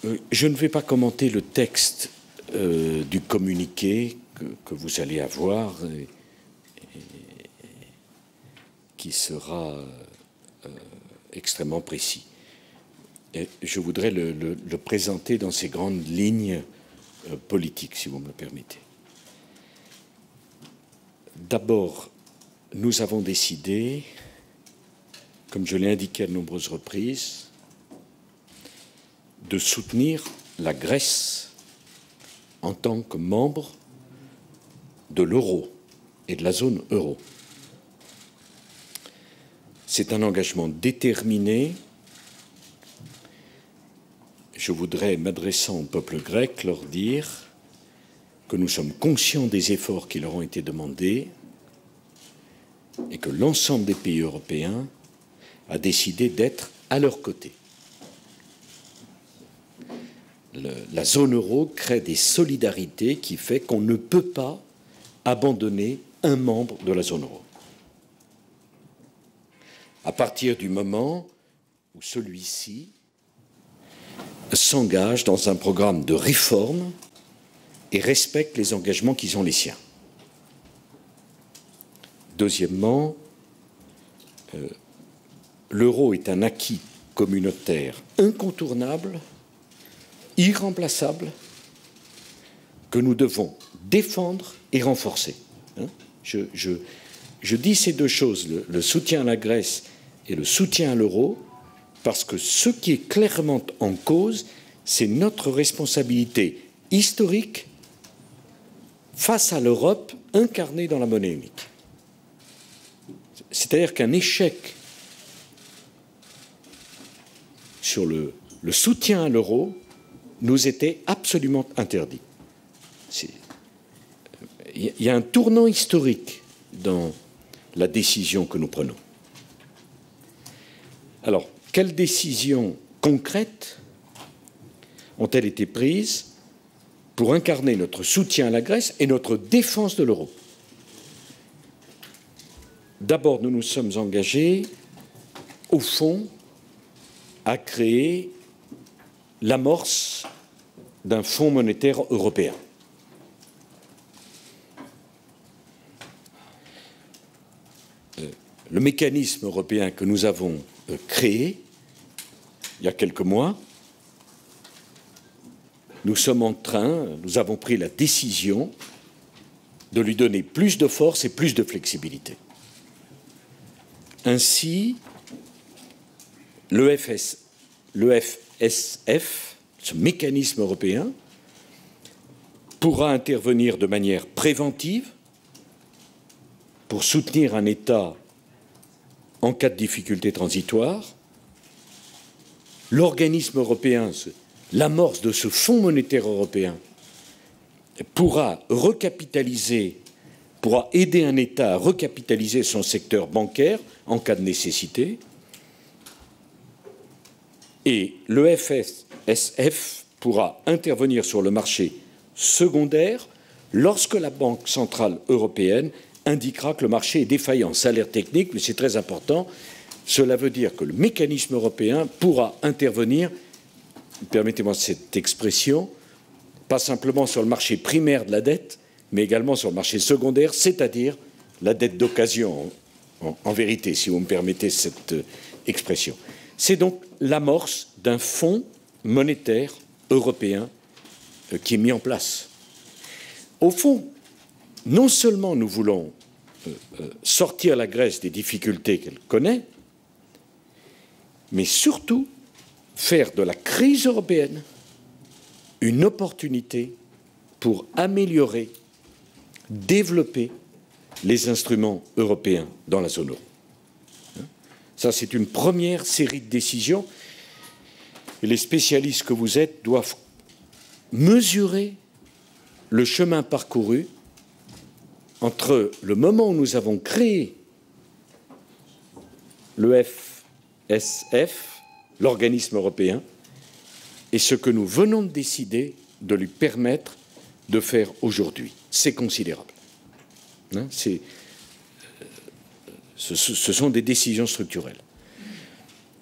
Je ne vais pas commenter le texte du communiqué que vous allez avoir et qui sera extrêmement précis. Et je voudrais le présenter dans ses grandes lignes politiques, si vous me le permettez. D'abord, nous avons décidé, comme je l'ai indiqué à de nombreuses reprises, de soutenir la Grèce en tant que membre de l'euro et de la zone euro. C'est un engagement déterminé. Je voudrais, m'adressant au peuple grec, leur dire que nous sommes conscients des efforts qui leur ont été demandés et que l'ensemble des pays européens a décidé d'être à leur côté. La zone euro crée des solidarités qui fait qu'on ne peut pas abandonner un membre de la zone euro. À partir du moment où celui-ci s'engage dans un programme de réforme et respecte les engagements qui sont les siens. Deuxièmement, l'euro est un acquis communautaire incontournable, irremplaçable, que nous devons défendre et renforcer. Je dis ces deux choses, le soutien à la Grèce et le soutien à l'euro, parce que ce qui est clairement en cause, c'est notre responsabilité historique face à l'Europe incarnée dans la monnaie unique. C'est-à-dire qu'un échec sur le soutien à l'euro nous était absolument interdit. Il y a un tournant historique dans la décision que nous prenons. Alors, quelles décisions concrètes ont-elles été prises pour incarner notre soutien à la Grèce et notre défense de l'euro? D'abord, nous nous sommes engagés, au fond, à créer l'amorce d'un fonds monétaire européen. Le mécanisme européen que nous avons créé il y a quelques mois, nous avons pris la décision de lui donner plus de force et plus de flexibilité. Ainsi, l'EFSF, ce mécanisme européen, pourra intervenir de manière préventive pour soutenir un État en cas de difficulté transitoire. L'organisme européen, l'amorce de ce fonds monétaire européen, pourra aider un État à recapitaliser son secteur bancaire en cas de nécessité. Et l'EFSF pourra intervenir sur le marché secondaire lorsque la Banque centrale européenne indiquera que le marché est défaillant. Ça a l'air technique, mais c'est très important. Cela veut dire que le mécanisme européen pourra intervenir, permettez-moi cette expression, pas simplement sur le marché primaire de la dette, mais également sur le marché secondaire, c'est-à-dire la dette d'occasion, en vérité, si vous me permettez cette expression. C'est donc l'amorce d'un fonds monétaire européen qui est mis en place. Au fond, non seulement nous voulons sortir la Grèce des difficultés qu'elle connaît, mais surtout faire de la crise européenne une opportunité pour améliorer, développer les instruments européens dans la zone euro. Ça, c'est une première série de décisions. Et les spécialistes que vous êtes doivent mesurer le chemin parcouru entre le moment où nous avons créé le FSF, l'organisme européen, et ce que nous venons de décider de lui permettre de faire aujourd'hui. C'est considérable. Ce sont des décisions structurelles.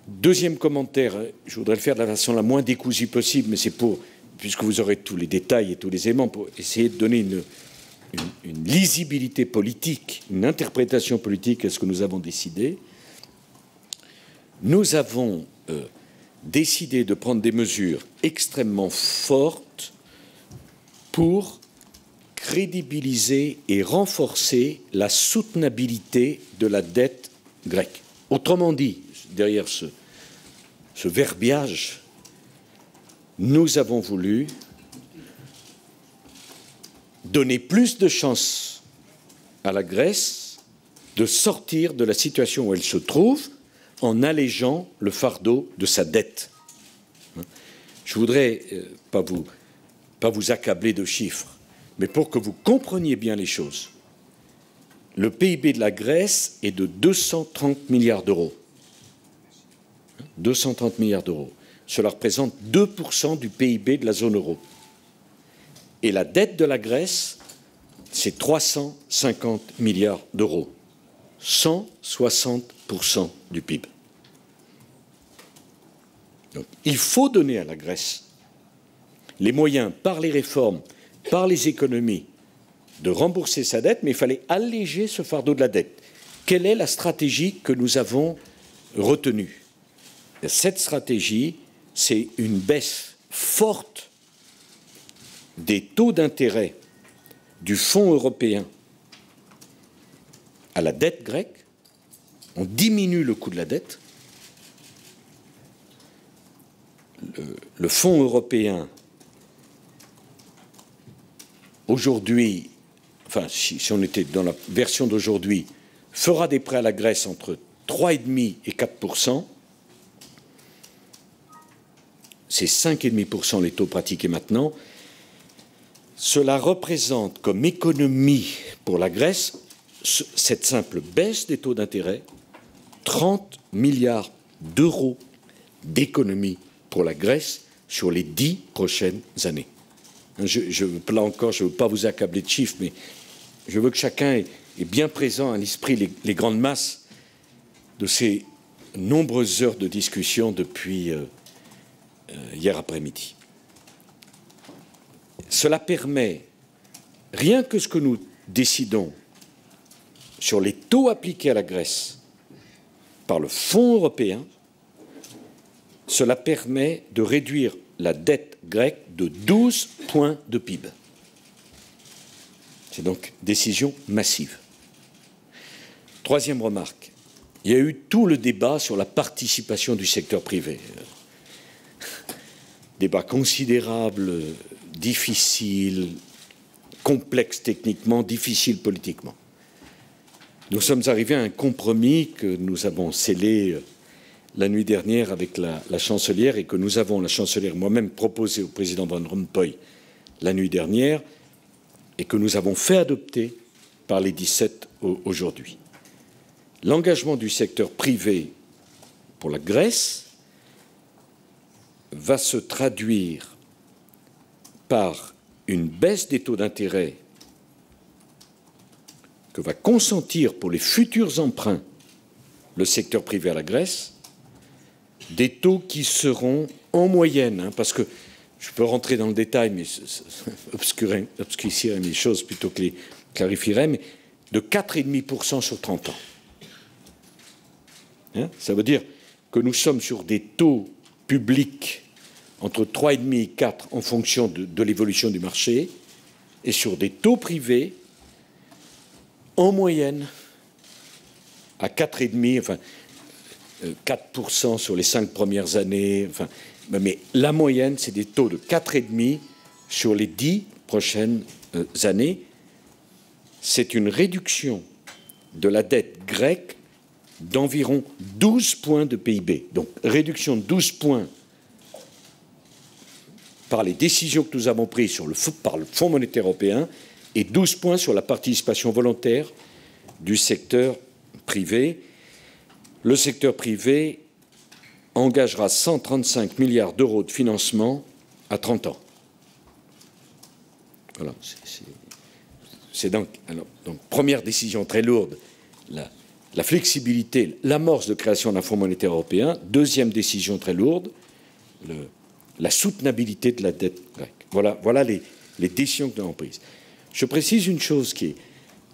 Deuxième commentaire, je voudrais le faire de la façon la moins décousue possible, mais c'est pour, puisque vous aurez tous les détails et tous les éléments, pour essayer de donner une lisibilité politique, une interprétation politique à ce que nous avons décidé. Nous avons décidé de prendre des mesures extrêmement fortes pour crédibiliser et renforcer la soutenabilité de la dette grecque. Autrement dit, derrière ce verbiage, nous avons voulu donner plus de chances à la Grèce de sortir de la situation où elle se trouve en allégeant le fardeau de sa dette. Je voudrais pas vous accabler de chiffres, mais pour que vous compreniez bien les choses, le PIB de la Grèce est de 230 milliards d'euros. 230 milliards d'euros. Cela représente 2% du PIB de la zone euro. Et la dette de la Grèce, c'est 350 milliards d'euros. 160% du PIB. Donc, il faut donner à la Grèce les moyens, par les réformes, par les économies, de rembourser sa dette, mais il fallait alléger ce fardeau de la dette. Quelle est la stratégie que nous avons retenue? Cette stratégie, c'est une baisse forte des taux d'intérêt du Fonds européen à la dette grecque. On diminue le coût de la dette. Le Fonds européen, aujourd'hui, enfin, si on était dans la version d'aujourd'hui, fera des prêts à la Grèce entre 3,5% et 4%. C'est 5,5% les taux pratiqués maintenant. Cela représente comme économie pour la Grèce, cette simple baisse des taux d'intérêt, 30 milliards d'euros d'économie pour la Grèce sur les 10 prochaines années. Là encore, je ne veux pas vous accabler de chiffres, mais je veux que chacun ait bien présent à l'esprit les grandes masses de ces nombreuses heures de discussion depuis hier après-midi. Cela permet, rien que ce que nous décidons sur les taux appliqués à la Grèce par le Fonds européen, cela permet de réduire la dette grecque de 12 points de PIB. C'est donc décision massive. Troisième remarque, il y a eu tout le débat sur la participation du secteur privé. Débat considérable, difficile, complexe techniquement, difficile politiquement. Nous sommes arrivés à un compromis que nous avons scellé la nuit dernière avec la chancelière et que nous avons, la chancelière moi-même, proposé au président Van Rompuy la nuit dernière et que nous avons fait adopter par les 17 aujourd'hui. L'engagement du secteur privé pour la Grèce va se traduire par une baisse des taux d'intérêt que va consentir pour les futurs emprunts le secteur privé à la Grèce, des taux qui seront en moyenne, parce que je peux rentrer dans le détail, mais obscurcirait les choses plutôt que les clarifierait, mais de 4,5% sur 30 ans. Ça veut dire que nous sommes sur des taux publics entre 3,5 et 4 en fonction de l'évolution du marché, et sur des taux privés en moyenne à 4,5, enfin 4% sur les 5 premières années, enfin, mais la moyenne, c'est des taux de 4,5 sur les 10 prochaines années. C'est une réduction de la dette grecque d'environ 12 points de PIB. Donc, réduction de 12 points par les décisions que nous avons prises par le Fonds monétaire européen et 12 points sur la participation volontaire du secteur privé. Le secteur privé engagera 135 milliards d'euros de financement à 30 ans. Voilà, c'est donc, première décision très lourde, la flexibilité, l'amorce de création d'un Fonds monétaire européen. Deuxième décision très lourde, la soutenabilité de la dette grecque. Voilà les décisions que nous avons prises. Je précise une chose qui est,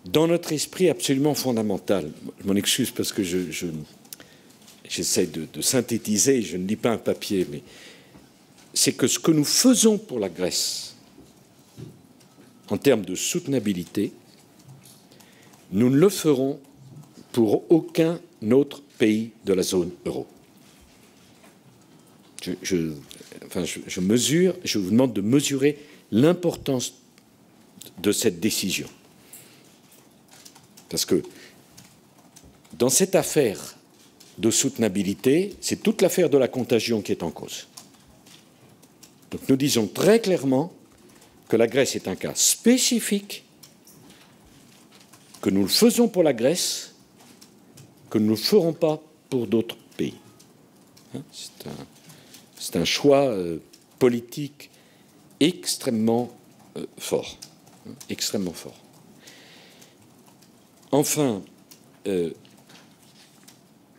dans notre esprit, absolument fondamentale. Je m'en excuse parce que j'essaie de synthétiser, je ne lis pas un papier, mais c'est que ce que nous faisons pour la Grèce, en termes de soutenabilité, nous ne le ferons pour aucun autre pays de la zone euro. Je vous demande de mesurer l'importance de cette décision. Parce que dans cette affaire de soutenabilité, c'est toute l'affaire de la contagion qui est en cause. Donc nous disons très clairement que la Grèce est un cas spécifique, que nous le faisons pour la Grèce, que nous ne le ferons pas pour d'autres pays. C'est un choix politique extrêmement fort. Extrêmement fort. Enfin,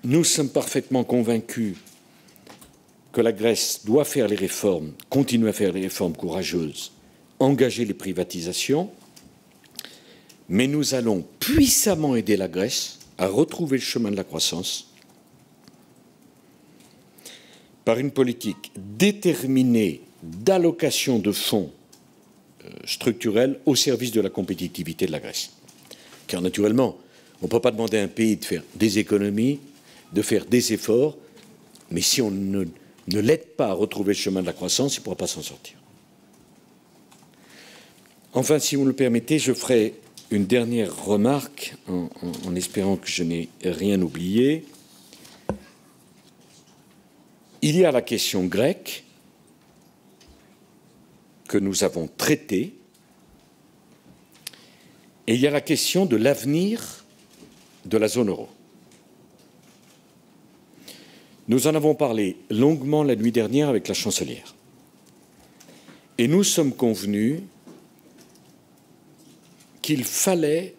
nous sommes parfaitement convaincus que la Grèce doit faire les réformes, continuer à faire les réformes courageuses, engager les privatisations, mais nous allons puissamment aider la Grèce à retrouver le chemin de la croissance par une politique déterminée d'allocation de fonds structurels au service de la compétitivité de la Grèce. Car naturellement, on ne peut pas demander à un pays de faire des économies, de faire des efforts, mais si on ne l'aide pas à retrouver le chemin de la croissance, il ne pourra pas s'en sortir. Enfin, si vous me le permettez, je ferai une dernière remarque, en espérant que je n'ai rien oublié. Il y a la question grecque que nous avons traitée, et il y a la question de l'avenir de la zone euro. Nous en avons parlé longuement la nuit dernière avec la chancelière. Et nous sommes convenus qu'il fallait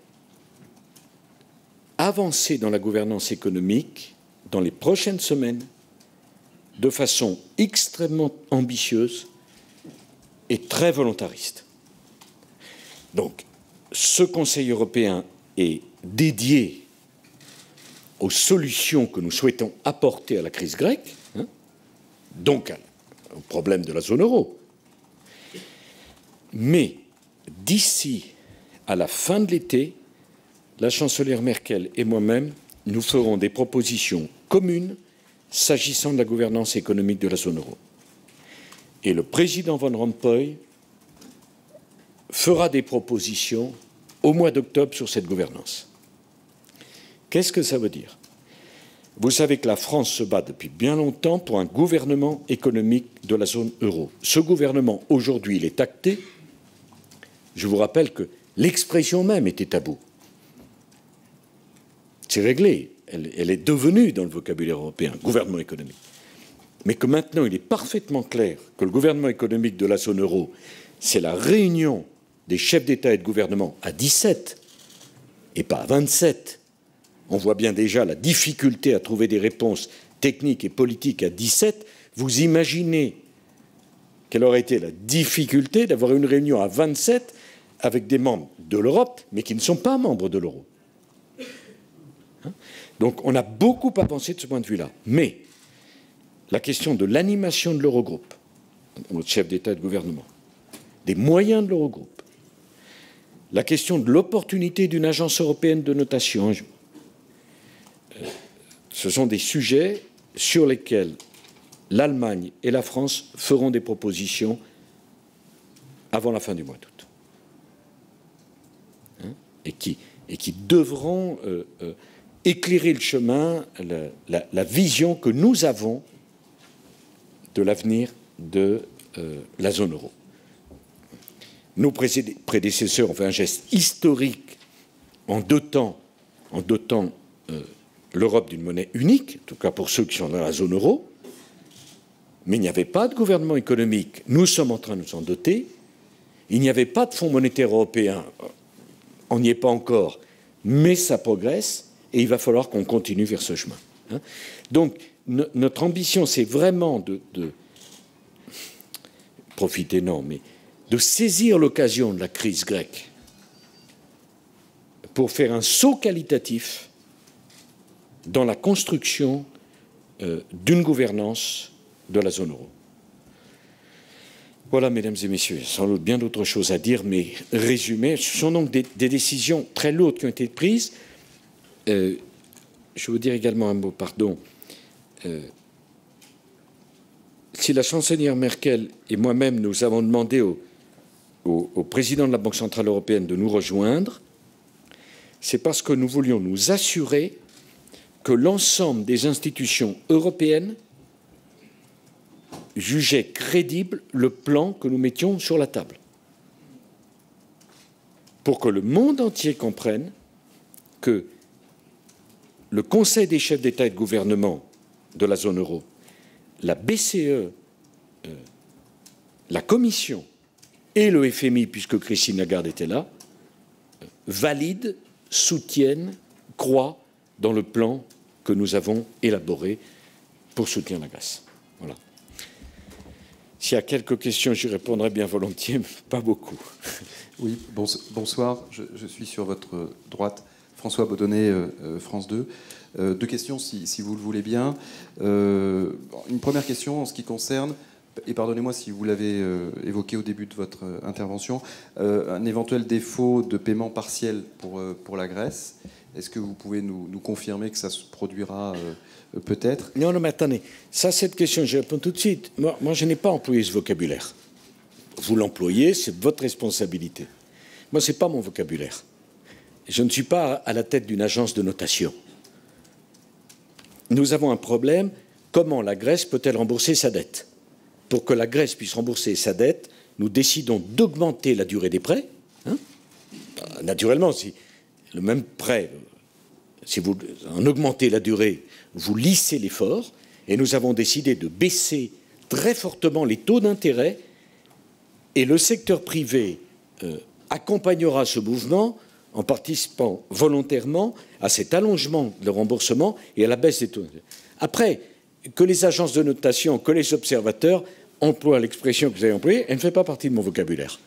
avancer dans la gouvernance économique dans les prochaines semaines de façon extrêmement ambitieuse et très volontariste. Donc, ce Conseil européen est dédié aux solutions que nous souhaitons apporter à la crise grecque, donc au problème de la zone euro. Mais d'ici à la fin de l'été, la chancelière Merkel et moi-même, nous ferons des propositions communes s'agissant de la gouvernance économique de la zone euro. Et le président Van Rompuy fera des propositions au mois d'octobre sur cette gouvernance. Qu'est-ce que ça veut dire? Vous savez que la France se bat depuis bien longtemps pour un gouvernement économique de la zone euro. Ce gouvernement, aujourd'hui, il est acté. Je vous rappelle que l'expression même était taboue. C'est réglé. Elle est devenue, dans le vocabulaire européen, gouvernement économique. Mais que maintenant, il est parfaitement clair que le gouvernement économique de la zone euro, c'est la réunion des chefs d'État et de gouvernement à 17 et pas à 27. On voit bien déjà la difficulté à trouver des réponses techniques et politiques à 17. Vous imaginez quelle aurait été la difficulté d'avoir une réunion à 27 avec des membres de l'Europe, mais qui ne sont pas membres de l'euro. Donc on a beaucoup avancé de ce point de vue-là. Mais la question de l'animation de l'Eurogroupe, notre chef d'État et de gouvernement, des moyens de l'Eurogroupe, la question de l'opportunité d'une agence européenne de notation, ce sont des sujets sur lesquels l'Allemagne et la France feront des propositions avant la fin du mois d'août. Et qui devront éclairer le chemin, la vision que nous avons de l'avenir de la zone euro. Nos prédécesseurs ont fait un geste historique en dotant l'Europe d'une monnaie unique, en tout cas pour ceux qui sont dans la zone euro, mais il n'y avait pas de gouvernement économique. Nous sommes en train de nous en doter. Il n'y avait pas de fonds monétaire européen. On n'y est pas encore, mais ça progresse. et il va falloir qu'on continue vers ce chemin. Hein. Donc, notre ambition, c'est vraiment de profiter, non, mais de saisir l'occasion de la crise grecque pour faire un saut qualitatif dans la construction d'une gouvernance de la zone euro. Voilà, mesdames et messieurs, il y a sans doute bien d'autres choses à dire, mais résumé, ce sont donc des décisions très lourdes qui ont été prises. Je veux dire également un mot, pardon. Si la chancelière Merkel et moi-même, nous avons demandé au président de la Banque centrale européenne de nous rejoindre, c'est parce que nous voulions nous assurer que l'ensemble des institutions européennes jugeaient crédible le plan que nous mettions sur la table. Pour que le monde entier comprenne que le Conseil des chefs d'État et de gouvernement de la zone euro, la BCE, la Commission et le FMI, puisque Christine Lagarde était là, valident, soutiennent, croient dans le plan que nous avons élaboré pour soutenir la Grèce. Voilà. S'il y a quelques questions, j'y répondrai bien volontiers, mais pas beaucoup. Oui, bonsoir. Je suis sur votre droite. François Baudonnet, France 2. Deux questions, si vous le voulez bien. Une première question en ce qui concerne, et pardonnez-moi si vous l'avez évoqué au début de votre intervention, un éventuel défaut de paiement partiel pour la Grèce. Est-ce que vous pouvez nous confirmer que ça se produira peut-être? Non, mais attendez. Ça, cette question, je réponds tout de suite. Moi, je n'ai pas employé ce vocabulaire. Vous l'employez, c'est votre responsabilité. Moi, ce n'est pas mon vocabulaire. Je ne suis pas à la tête d'une agence de notation. Nous avons un problème. Comment la Grèce peut-elle rembourser sa dette? Pour que la Grèce puisse rembourser sa dette, nous décidons d'augmenter la durée des prêts. Hein, naturellement, si le même prêt, si vous en augmentez la durée, vous lissez l'effort, et nous avons décidé de baisser très fortement les taux d'intérêt, et le secteur privé accompagnera ce mouvement en participant volontairement à cet allongement de remboursement et à la baisse des taux d'intérêt. Après, que les agences de notation, que les observateurs emploient l'expression que vous avez employée, elle ne fait pas partie de mon vocabulaire.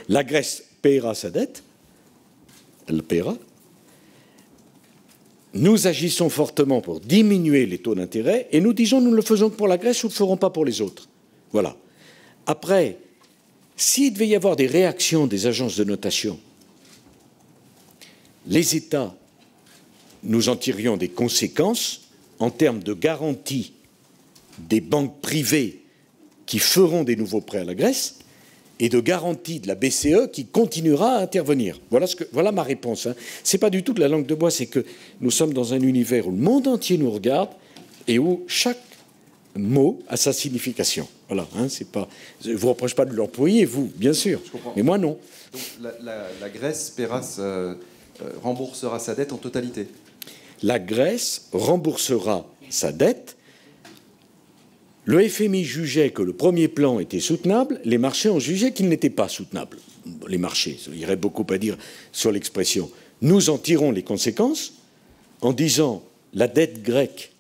La Grèce paiera sa dette, elle le paiera. Nous agissons fortement pour diminuer les taux d'intérêt et nous disons nous ne le faisons que pour la Grèce ou ne le ferons pas pour les autres. Voilà. Après, s'il devait y avoir des réactions des agences de notation, les États, nous en tirerions des conséquences en termes de garantie des banques privées qui feront des nouveaux prêts à la Grèce et de garantie de la BCE qui continuera à intervenir. Voilà ma réponse. Hein. Ce n'est pas du tout de la langue de bois, c'est que nous sommes dans un univers où le monde entier nous regarde et où chaque mot a sa signification. Voilà, hein, c'est pas, je ne vous reproche pas de l'employer, vous, bien sûr, mais moi non. Donc la Grèce remboursera sa dette en totalité. La Grèce remboursera sa dette. Le FMI jugeait que le premier plan était soutenable, les marchés ont jugé qu'il n'était pas soutenable. Les marchés, il y aurait beaucoup à dire sur l'expression. Nous en tirons les conséquences en disant la dette grecque,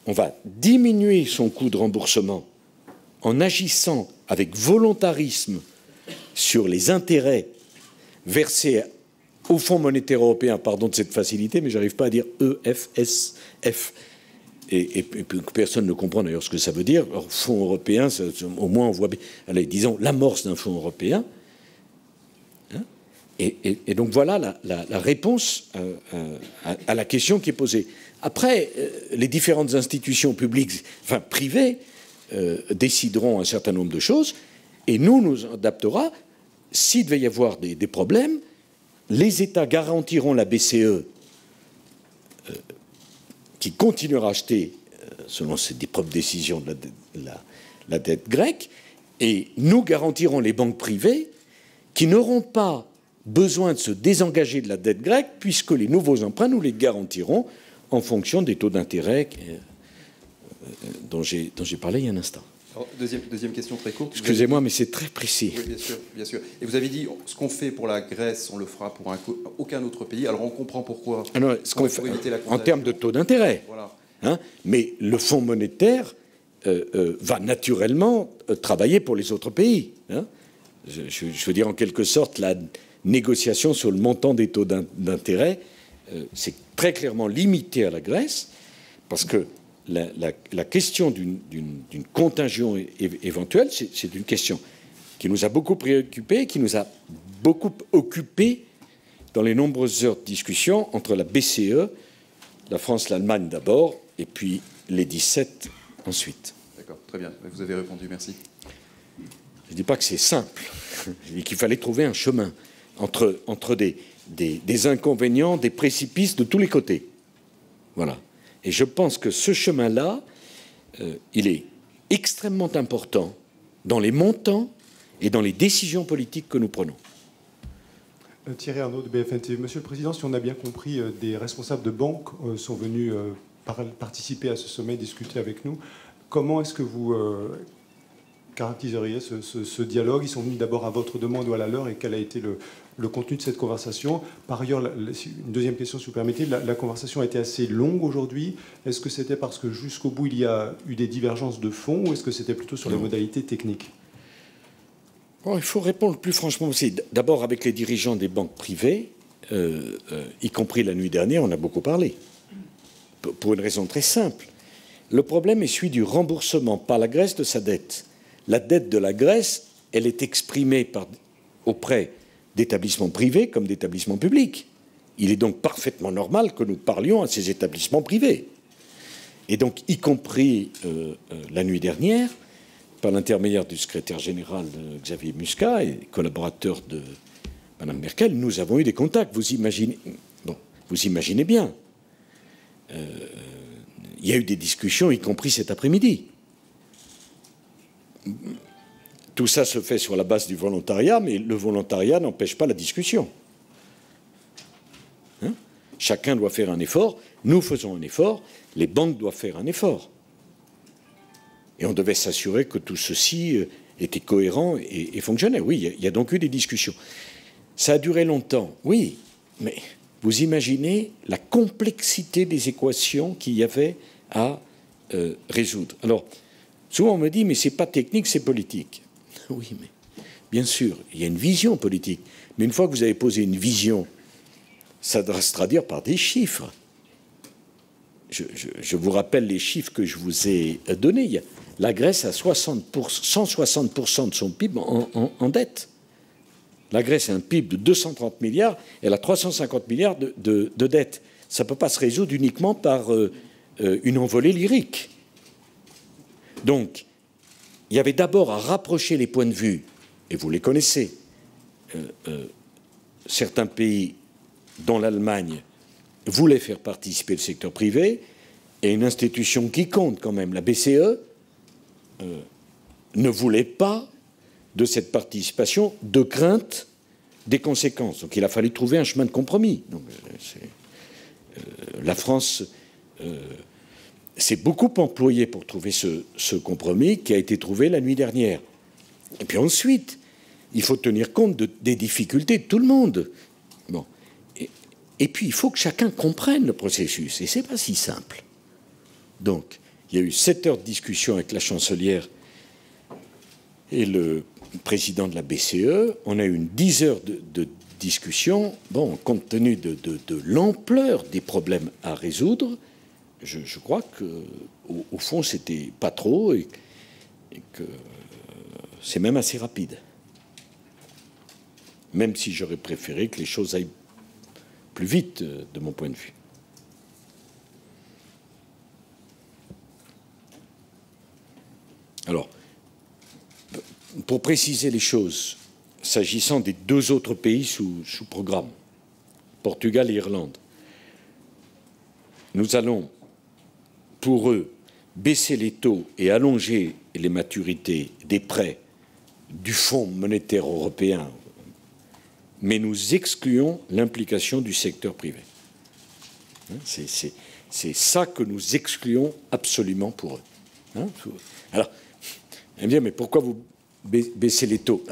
on va diminuer son coût de remboursement en agissant avec volontarisme sur les intérêts versés au Fonds monétaire européen, pardon de cette facilité, mais je n'arrive pas à dire EFSF. Et personne ne comprend d'ailleurs ce que ça veut dire. Alors, fonds européen, au moins on voit bien, allez, disons, l'amorce d'un fonds européen. Hein, et donc voilà la réponse à la question qui est posée. Après, les différentes institutions publiques, enfin privées, décideront un certain nombre de choses, et nous adapterons. S'il devait y avoir des problèmes, les États garantiront la BCE qui continuera à acheter, selon des propres décisions, la dette grecque, et nous garantirons les banques privées qui n'auront pas besoin de se désengager de la dette grecque, puisque les nouveaux emprunts, nous les garantirons en fonction des taux d'intérêt dont j'ai parlé il y a un instant. Alors, deuxième question très courte. Excusez-moi, mais c'est très précis. Oui, bien sûr, bien sûr. Et vous avez dit, ce qu'on fait pour la Grèce, on le fera pour aucun autre pays. Alors on comprend pourquoi. Alors, ce qu'on fait en termes de taux d'intérêt. Voilà. Hein, mais le Fonds monétaire va naturellement travailler pour les autres pays. Hein. Je veux dire, en quelque sorte, la négociation sur le montant des taux d'intérêt, c'est très clairement limité à la Grèce, parce que la question d'une contagion éventuelle, c'est une question qui nous a beaucoup préoccupés, qui nous a beaucoup occupés dans les nombreuses heures de discussion entre la BCE, la France, l'Allemagne d'abord, et puis les 17 ensuite. D'accord, très bien. Vous avez répondu, merci. Je ne dis pas que c'est simple, je dis qu'il fallait trouver un chemin entre des inconvénients, des précipices de tous les côtés. Voilà. Et je pense que ce chemin-là, il est extrêmement important dans les montants et dans les décisions politiques que nous prenons. Thierry Arnaud de BFM TV. Monsieur le Président, si on a bien compris, des responsables de banques sont venus participer à ce sommet, discuter avec nous. Comment est-ce que vous caractériseriez ce dialogue? Ils sont venus d'abord à votre demande ou à la leur, et quel a été le contenu de cette conversation? Par ailleurs, une deuxième question, si vous permettez, la conversation a été assez longue aujourd'hui. Est-ce que c'était parce que jusqu'au bout, il y a eu des divergences de fond, ou est-ce que c'était plutôt sur les modalités techniques? Bon, il faut répondre le plus franchement possible. D'abord, avec les dirigeants des banques privées, y compris la nuit dernière, on a beaucoup parlé. Pour une raison très simple. Le problème est celui du remboursement par la Grèce de sa dette. La dette de la Grèce, elle est exprimée auprès d'établissements privés comme d'établissements publics. Il est donc parfaitement normal que nous parlions à ces établissements privés. Et donc, y compris la nuit dernière, par l'intermédiaire du secrétaire général Xavier Muscat et collaborateur de Mme Merkel, nous avons eu des contacts. Vous imaginez bien. Il y a eu des discussions, y compris cet après-midi. Tout ça se fait sur la base du volontariat, mais le volontariat n'empêche pas la discussion. Hein? Chacun doit faire un effort. Nous faisons un effort. Les banques doivent faire un effort. Et on devait s'assurer que tout ceci était cohérent et fonctionnait. Oui, il y a donc eu des discussions. Ça a duré longtemps, oui, mais vous imaginez la complexité des équations qu'il y avait à résoudre. Alors, souvent on me dit, mais c'est pas technique, c'est politique. Oui, mais bien sûr, il y a une vision politique. Mais une fois que vous avez posé une vision, ça doit se traduire par des chiffres. Je vous rappelle les chiffres que je vous ai donnés. La Grèce a 160% de son PIB en dette. La Grèce a un PIB de 230 milliards, elle a 350 milliards de dettes. Ça ne peut pas se résoudre uniquement par une envolée lyrique. Donc, il y avait d'abord à rapprocher les points de vue, et vous les connaissez. Certains pays, dont l'Allemagne, voulaient faire participer le secteur privé, et une institution qui compte quand même, la BCE, ne voulait pas de cette participation de crainte des conséquences. Donc il a fallu trouver un chemin de compromis. Donc, la France s'est beaucoup employée pour trouver ce compromis qui a été trouvé la nuit dernière. Et puis ensuite, il faut tenir compte des difficultés de tout le monde. Bon. Et puis il faut que chacun comprenne le processus. Et ce n'est pas si simple. Donc, il y a eu 7 heures de discussion avec la chancelière et le président de la BCE. On a eu 10 heures de discussion. Bon, compte tenu de l'ampleur des problèmes à résoudre, je crois qu'au fond, c'était pas trop et que c'est même assez rapide. Même si j'aurais préféré que les choses aillent plus vite, de mon point de vue. Alors, pour préciser les choses, s'agissant des 2 autres pays sous programme, Portugal et Irlande, nous allons, pour eux, baisser les taux et allonger les maturités des prêts du Fonds monétaire européen, mais nous excluons l'implication du secteur privé. C'est ça que nous excluons absolument pour eux. Alors, Elle me dit, mais pourquoi vous baissez les taux?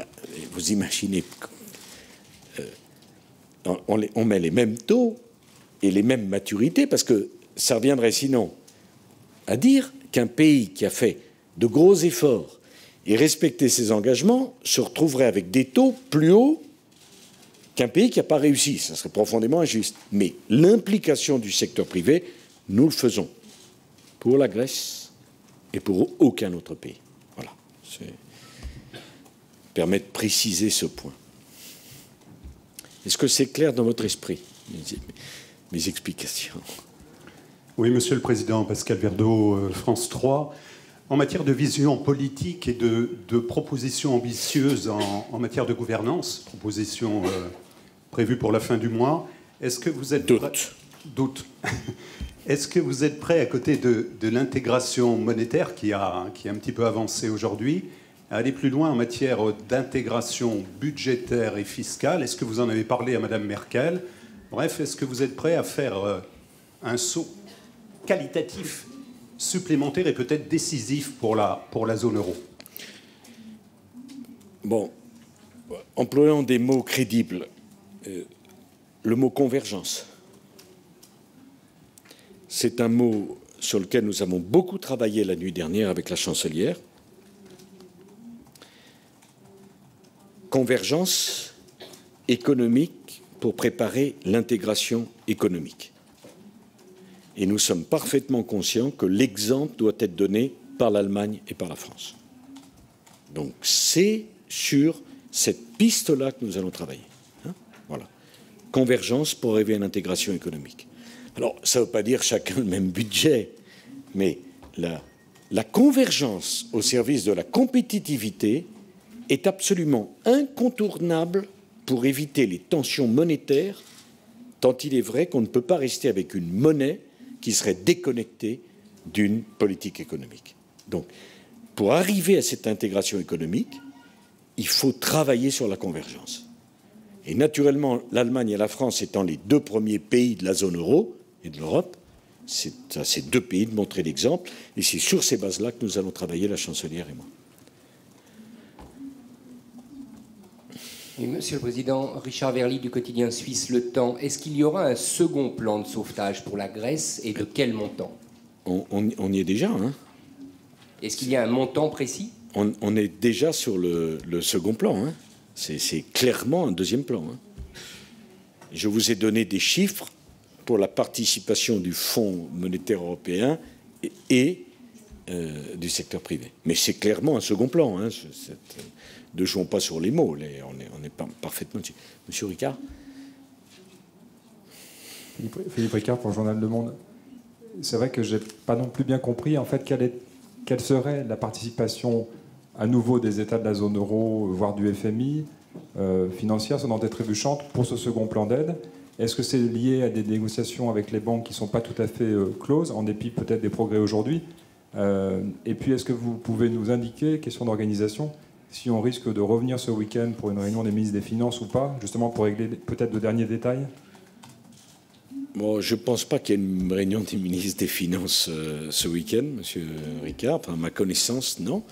Vous imaginez, on met les mêmes taux et les mêmes maturités, parce que ça reviendrait sinon à dire qu'un pays qui a fait de gros efforts et respecté ses engagements se retrouverait avec des taux plus hauts qu'un pays qui n'a pas réussi. Ça serait profondément injuste. Mais l'implication du secteur privé, nous le faisons pour la Grèce et pour aucun autre pays. Voilà. Ça permet de préciser ce point. Est-ce que c'est clair dans votre esprit, mes explications? Oui, Monsieur le Président, Pascal Verdeau, France 3. En matière de vision politique et de propositions ambitieuses en matière de gouvernance, propositions prévues pour la fin du mois, est-ce que vous êtes doute. Est-ce que vous êtes prêt, à côté de l'intégration monétaire qui a un petit peu avancé aujourd'hui, à aller plus loin en matière d'intégration budgétaire et fiscale? Est-ce que vous en avez parlé à Madame Merkel? Bref, est-ce que vous êtes prêt à faire un saut qualitatif supplémentaire et peut-être décisif pour la zone euro? Bon, employons des mots crédibles. Le mot convergence, c'est un mot sur lequel nous avons beaucoup travaillé la nuit dernière avec la chancelière. Convergence économique pour préparer l'intégration économique. Et nous sommes parfaitement conscients que l'exemple doit être donné par l'Allemagne et par la France. Donc c'est sur cette piste-là que nous allons travailler. Voilà. Convergence pour arriver à une intégration économique. Alors, ça ne veut pas dire chacun le même budget, mais la convergence au service de la compétitivité est absolument incontournable pour éviter les tensions monétaires, tant il est vrai qu'on ne peut pas rester avec une monnaie qui serait déconnectée d'une politique économique. Donc, pour arriver à cette intégration économique, il faut travailler sur la convergence. Et naturellement, l'Allemagne et la France étant les deux premiers pays de la zone euro et de l'Europe, c'est à ces deux pays de montrer l'exemple. Et c'est sur ces bases-là que nous allons travailler, la chancelière et moi. Oui, Monsieur le Président, Richard Verly du quotidien suisse Le Temps. Est-ce qu'il y aura un second plan de sauvetage pour la Grèce et de quel montant? On y est déjà. Hein. Est-ce qu'il y a un montant précis? On est déjà sur le second plan. Hein. C'est clairement un deuxième plan. Hein. Je vous ai donné des chiffres pour la participation du Fonds monétaire européen et du secteur privé. Mais c'est clairement un second plan. Hein. Ne jouons pas sur les mots. On est parfaitement... Monsieur Ricard. Philippe Ricard pour le Journal Le Monde. C'est vrai que je n'ai pas non plus bien compris en fait quelle serait la participation à nouveau des États de la zone euro, voire du FMI, financière, sonnante et trébuchante, pour ce second plan d'aide. Est-ce que c'est lié à des négociations avec les banques qui ne sont pas tout à fait closes, en dépit peut-être des progrès aujourd'hui? Et puis, est-ce que vous pouvez nous indiquer, question d'organisation, si on risque de revenir ce week-end pour une réunion des ministres des Finances ou pas, justement pour régler peut-être de derniers détails? Bon, je ne pense pas qu'il y ait une réunion des ministres des Finances ce week-end, Monsieur Ricard. Enfin, à ma connaissance, non.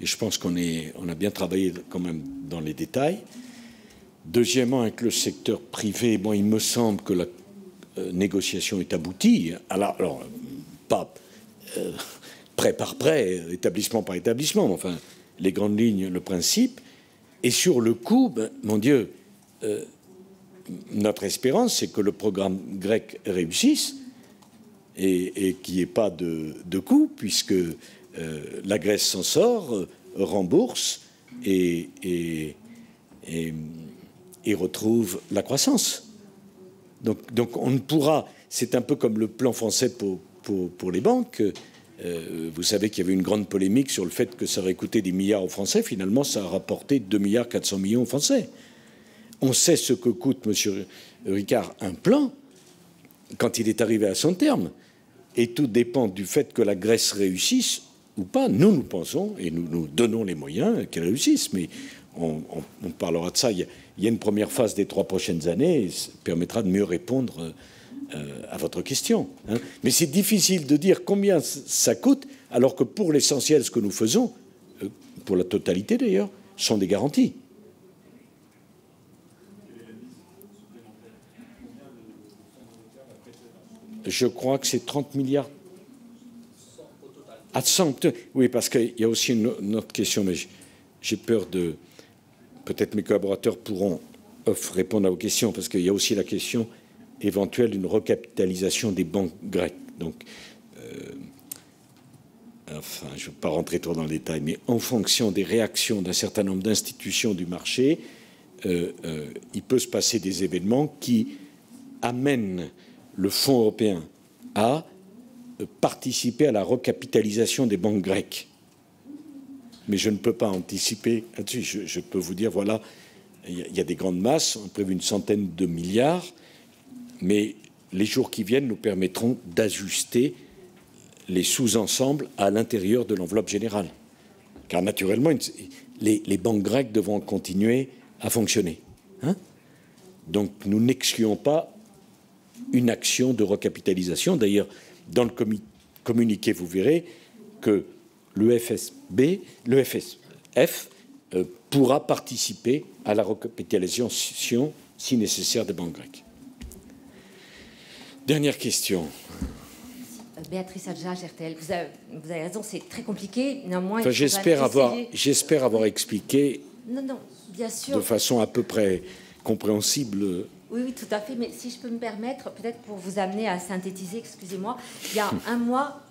Et je pense qu'on a bien travaillé quand même dans les détails. Deuxièmement, avec le secteur privé, bon, il me semble que la négociation est aboutie. Alors pas prêt par prêt, établissement par établissement, mais enfin, les grandes lignes, le principe. Et sur le coût, ben, mon Dieu, notre espérance, c'est que le programme grec réussisse et qu'il n'y ait pas de coût, puisque la Grèce s'en sort, rembourse et retrouve la croissance. Donc on ne pourra... C'est un peu comme le plan français pour les banques. Vous savez qu'il y avait une grande polémique sur le fait que ça aurait coûté des milliards aux Français. Finalement, ça a rapporté 2,4 milliards aux Français. On sait ce que coûte, Monsieur Ricard, un plan quand il est arrivé à son terme. Et tout dépend du fait que la Grèce réussisse ou pas. Nous pensons, et nous donnons les moyens qu'elle réussisse. Mais on parlera de ça. Il y a une première phase des 3 prochaines années et ça permettra de mieux répondre à votre question. Hein. Mais c'est difficile de dire combien ça coûte, alors que pour l'essentiel, ce que nous faisons, pour la totalité d'ailleurs, sont des garanties. Je crois que c'est 30 milliards. À 100, oui, parce qu'il y a aussi une autre question, mais j'ai peur de... Peut-être mes collaborateurs pourront répondre à vos questions, parce qu'il y a aussi la question éventuelle d'une recapitalisation des banques grecques. Donc, enfin, je ne veux pas rentrer trop dans le détail, mais en fonction des réactions d'un certain nombre d'institutions du marché, il peut se passer des événements qui amènent le Fonds européen à participer à la recapitalisation des banques grecques. Mais je ne peux pas anticiper là-dessus. Je peux vous dire, voilà, il y a des grandes masses, on a prévu une centaine de milliards, mais les jours qui viennent nous permettront d'ajuster les sous-ensembles à l'intérieur de l'enveloppe générale. Car naturellement, les banques grecques devront continuer à fonctionner. Hein? Donc nous n'excluons pas une action de recapitalisation. D'ailleurs, dans le communiqué, vous verrez que le FSF pourra participer à la recapitalisation, si nécessaire, des banques grecques. Dernière question. Béatrice Adja, RTL. Vous avez raison, c'est très compliqué. Néanmoins, enfin, j'espère avoir expliqué non, bien sûr, de façon à peu près compréhensible. Oui, tout à fait. Mais si je peux me permettre, peut-être pour vous amener à synthétiser, excusez-moi, il y a un mois,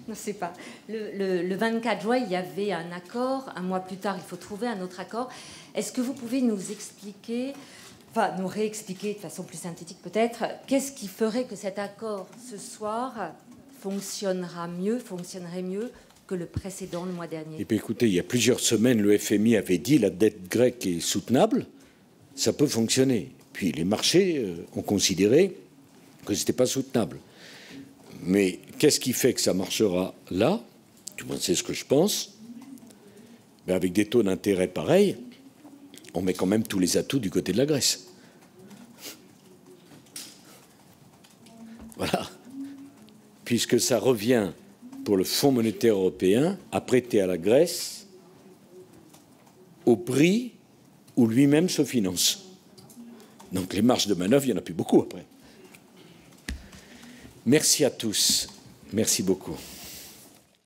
non, c'est pas, le 24 juin, il y avait un accord. Un mois plus tard, il faut trouver un autre accord. Est-ce que vous pouvez nous expliquer, enfin, nous réexpliquer de façon plus synthétique peut-être, qu'est-ce qui ferait que cet accord ce soir fonctionnerait mieux que le précédent, le mois dernier? Eh bien, écoutez, il y a plusieurs semaines, le FMI avait dit la dette grecque est soutenable, ça peut fonctionner. Puis les marchés ont considéré que ce n'était pas soutenable. Mais qu'est-ce qui fait que ça marchera là? Du moins, c'est ce que je pense. Mais avec des taux d'intérêt pareils, on met quand même tous les atouts du côté de la Grèce. Voilà. Puisque ça revient pour le Fonds monétaire européen à prêter à la Grèce au prix où lui-même se finance. Donc les marges de manœuvre, il n'y en a plus beaucoup après. Merci à tous. Merci beaucoup.